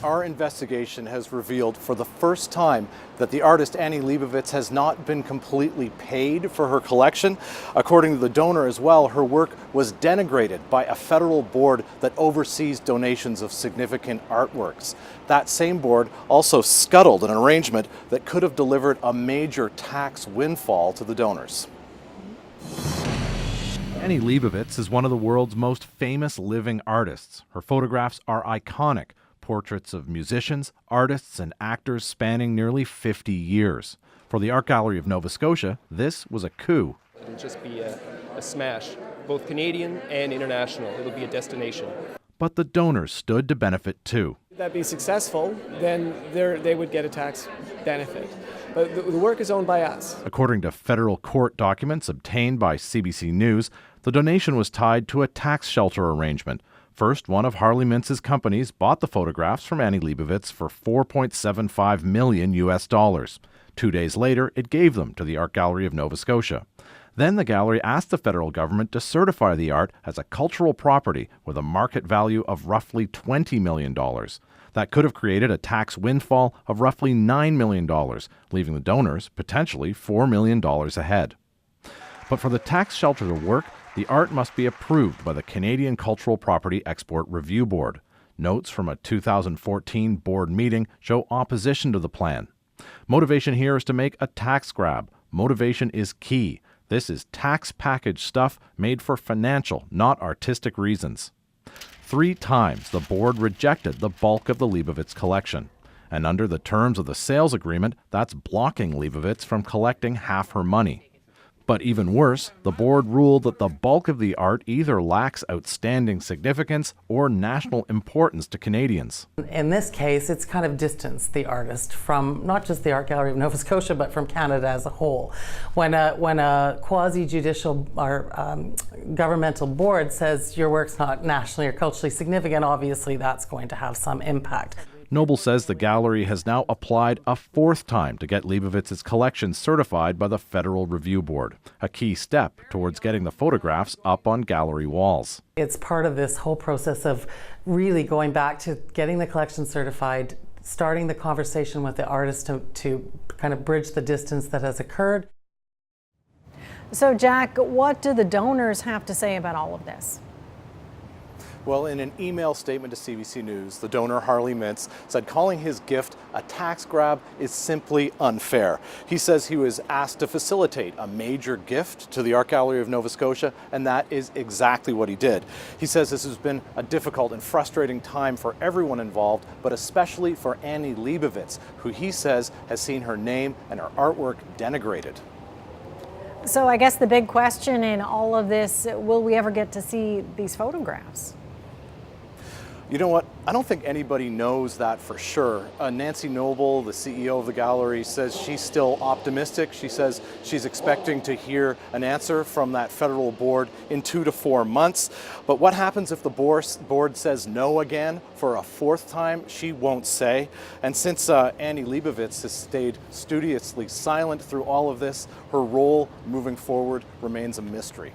our investigation has revealed for the first time that the artist Annie Leibovitz has not been completely paid for her collection. According to the donor as well, her work was denigrated by a federal board that oversees donations of significant artworks. That same board also scuttled an arrangement that could have delivered a major tax windfall to the donors. Annie Leibovitz is one of the world's most famous living artists. Her photographs are iconic. Portraits of musicians, artists, and actors spanning nearly 50 years. For the Art Gallery of Nova Scotia, this was a coup. It'll just be a smash, both Canadian and international. It'll be a destination. But the donors stood to benefit too. If that be successful, then they would get a tax benefit. But the work is owned by us. According to federal court documents obtained by CBC News, the donation was tied to a tax shelter arrangement. First, one of Harley Mintz's companies bought the photographs from Annie Leibovitz for $4.75 million US. 2 days later, it gave them to the Art Gallery of Nova Scotia. Then the gallery asked the federal government to certify the art as a cultural property with a market value of roughly $20 million. That could have created a tax windfall of roughly $9 million, leaving the donors potentially $4 million ahead. But for the tax shelter to work, the art must be approved by the Canadian Cultural Property Export Review Board. Notes from a 2014 board meeting show opposition to the plan. Motivation here is to make a tax grab. Motivation is key. This is tax package stuff made for financial, not artistic reasons. 3 times the board rejected the bulk of the Leibovitz collection. And under the terms of the sales agreement, that's blocking Leibovitz from collecting half her money. But even worse, the board ruled that the bulk of the art either lacks outstanding significance or national importance to Canadians. In this case, it's kind of distanced the artist from not just the Art Gallery of Nova Scotia, but from Canada as a whole. When a quasi-judicial or governmental board says your work's not nationally or culturally significant, obviously that's going to have some impact. Noble says the gallery has now applied a 4th time to get Leibovitz's collection certified by the Federal Review Board, a key step towards getting the photographs up on gallery walls. It's part of this whole process of really going back to getting the collection certified, starting the conversation with the artist to kind of bridge the distance that has occurred. So, Jack, what do the donors have to say about all of this? Well, in an email statement to CBC News, the donor Harley Mintz said calling his gift a tax grab is simply unfair. He says he was asked to facilitate a major gift to the Art Gallery of Nova Scotia, and that is exactly what he did. He says this has been a difficult and frustrating time for everyone involved, but especially for Annie Leibovitz, who he says has seen her name and her artwork denigrated. So I guess the big question in all of this, will we ever get to see these photographs? You know what? I don't think anybody knows that for sure. Nancy Noble, the CEO of the gallery, says she's still optimistic. She says she's expecting to hear an answer from that federal board in 2 to 4 months. But what happens if the board says no again for a 4th time? She won't say. And since Annie Leibovitz has stayed studiously silent through all of this, her role moving forward remains a mystery.